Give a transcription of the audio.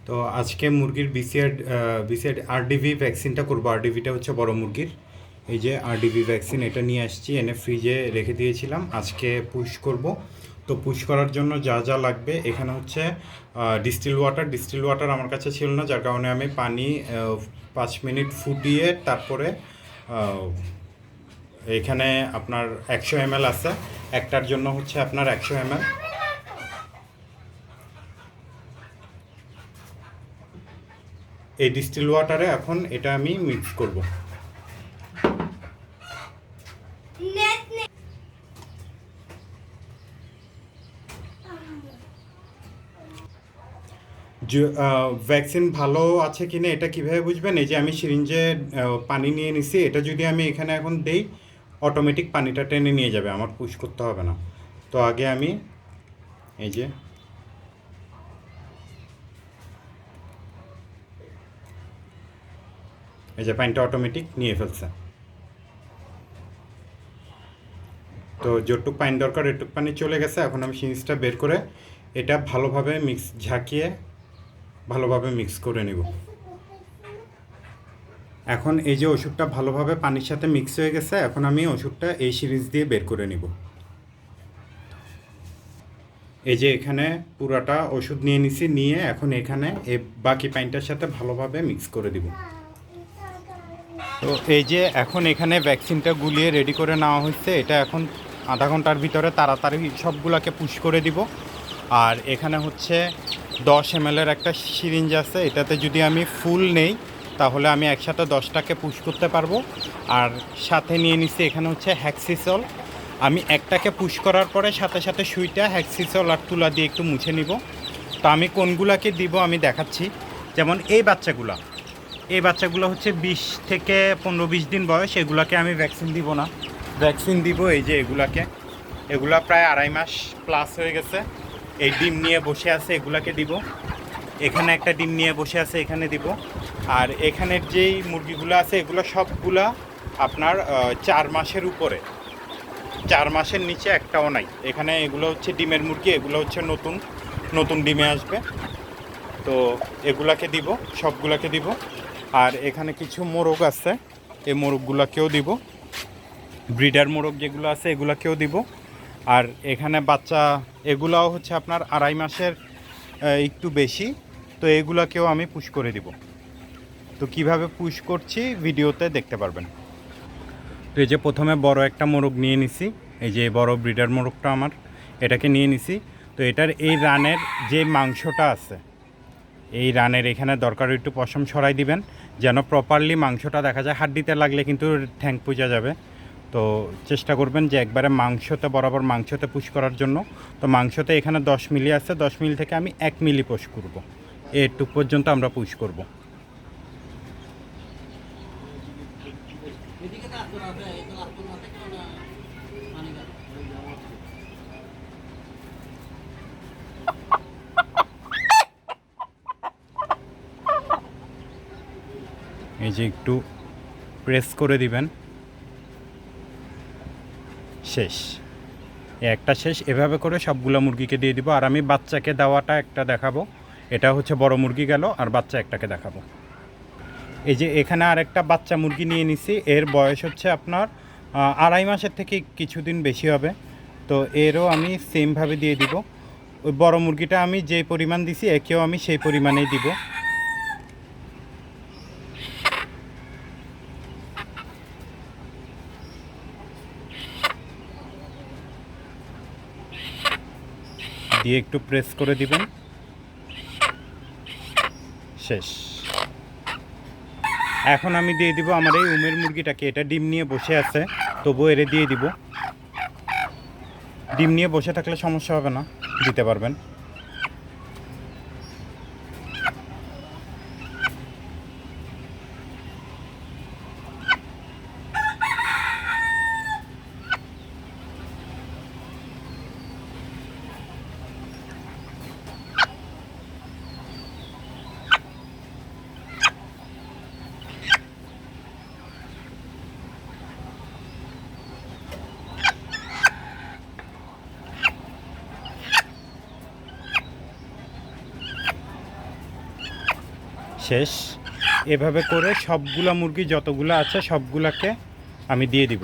তো আজকে মুরগির বিসিআর আরডিভি ভ্যাকসিনটা করবো। আরডিভিটা হচ্ছে বড় মুরগির। এই যে আরডিভি ভ্যাকসিন, এটা নিয়ে আসছি, এনে ফ্রিজে রেখে দিয়েছিলাম। আজকে পুশ করব। তো পুশ করার জন্য যা যা লাগবে, এখানে হচ্ছে ডিস্টিল ওয়াটার আমার কাছে ছিল না, যার কারণে আমি পানি 5 মিনিট ফুটিয়ে তারপরে এখানে আপনার 100 ml আছে, একটার জন্য হচ্ছে আপনার 100 ml। এই ডিস্টিল ওয়াটারে এখন এটা আমি মিক্স করব। ভ্যাকসিন ভালো আছে কিনা এটা কিভাবে বুঝবেন? এই যে আমি সিরিঞ্জে পানি নিয়ে নিছি, এটা যদি আমি এখানে এখন দেই, অটোমেটিক পানিটা টেনে নিয়ে যাবে, আমার পুশ করতে হবে না। তো আগে আমি এই যে পানিটা অটোমেটিক নিয়ে ফেলছে। তো যতটুক পানি দরকার এটুক পানি চলে গেছে। এখন আমি সিরিঞ্জটা বের করে এটা ভালোভাবে ঝাঁকিয়ে ভালোভাবে মিক্স করে নেব। এখন এই যে ওষুধটা ভালোভাবে পানির সাথে মিক্স হয়ে গেছে, এখন আমি ওষুধটা এই সিরিঞ্জ দিয়ে বের করে নিব। এই যে এখানে পুরাটা ওষুধ নিয়ে নিছি, নিয়ে এখন এখানে এই বাকি পানিটার সাথে ভালোভাবে মিক্স করে দিব। তো এই যে এখন এখানে ভ্যাকসিনটা গুলিয়ে রেডি করে নেওয়া হচ্ছে। এটা এখন আধা ঘন্টার ভিতরে তাড়াতাড়ি সবগুলোকে পুশ করে দিব। আর এখানে হচ্ছে 10 ml একটা সিরিঞ্জ আছে, এটাতে যদি আমি ফুল নেই তাহলে আমি একসাথে 10টাকে পুশ করতে পারবো। আর সাথে নিয়ে নিছি এখানে হচ্ছে হ্যাক্সিসল। আমি একটাকে পুশ করার পরে সাথে সাথে সুইটা হ্যাক্সিসল আর তুলা দিয়ে একটু মুছে নিব। তো আমি কোনগুলাকে দিব আমি দেখাচ্ছি। যেমন এই বাচ্চাগুলো হচ্ছে 20 থেকে 15-20 দিন বয়স, এগুলাকে আমি ভ্যাকসিন দিব না। ভ্যাকসিন দিব এই যে এগুলা প্রায় 2.5 মাস প্লাস হয়ে গেছে। এই ডিম নিয়ে বসে আছে, এগুলাকে দিব। এখানে একটা ডিম নিয়ে বসে আছে, এখানে দিব। আর এখানের যেই মুরগিগুলো আছে এগুলো সবগুলা আপনার 4 মাসের উপরে, 4 মাসের নিচে একটাও নাই এখানে। এগুলো হচ্ছে ডিমের মুরগি, এগুলো হচ্ছে নতুন ডিমে আসবে। তো এগুলাকে দিব, সবগুলাকে দিব। আর এখানে কিছু মোরগ আছে, এই মোরগগুলাকেও দিব। ব্রিডার মোরগ যেগুলো আছে এগুলাকেও দিব। আর এখানে বাচ্চা এগুলাও হচ্ছে আপনার 2.5 মাসের একটু বেশি। তো এগুলাকেও আমি পুশ করে দিব। তো কিভাবে পুশ করছি ভিডিওতে দেখতে পারবেন। তো এই যে প্রথমে বড় একটা মোরগ নিয়ে নিছি, এই যে বড় ব্রিডার মোরগটা আমার, এটাকে নিয়ে নিছি। তো এটার এই রানের যে মাংসটা আছে, এই রানের এখানে দরকার একটু পশম সরাই দিবেন, যেন প্রপারলি মাংসটা দেখা যায়। হাড্ডিতে লাগলে কিন্তু ঠ্যাং পুজা যাবে। তো চেষ্টা করবেন যে একবারে মাংসতে বরাবর মাংসতে পুশ করার জন্য। তো মাংসতে এখানে 10 মিলি আছে, 10 মিলি থেকে আমি 1 মিলি পুশ করব। এটুক পর্যন্ত আমরা পুশ করব। এই যে একটু প্রেস করে দিবেন, শেষ। একটা শেষ। এভাবে করে সবগুলো মুরগিকে দিয়ে দিব। আর আমি বাচ্চাকে দেওয়াটা একটা দেখাবো। এটা হচ্ছে বড় মুরগি গেল, আর বাচ্চা একটাকে দেখাবো। এই যে এখানে আরেকটা বাচ্চা মুরগি নিয়ে নিছি, এর বয়স হচ্ছে আপনার 2.5 মাসের থেকে কিছুদিন বেশি হবে। তো এরও আমি সেমভাবে দিয়ে দিব। ওই বড় মুরগিটা আমি যে পরিমাণ দিছি একেও আমি সেই পরিমাণেই দিব। দিয়ে একটু প্রেস করে দিবেন, শেষ। এখন আমি দিয়ে দিব আমার এই উমের মুরগিটাকে। এটা ডিম নিয়ে বসে আছে, তবুও এরে দিয়ে দিব। ডিম নিয়ে বসে থাকলে সমস্যা হবে না, দিতে পারবেন। শেষ। এভাবে করে সবগুলা মুরগি যতগুলো আছে সবগুলাকে আমি দিয়ে দিব।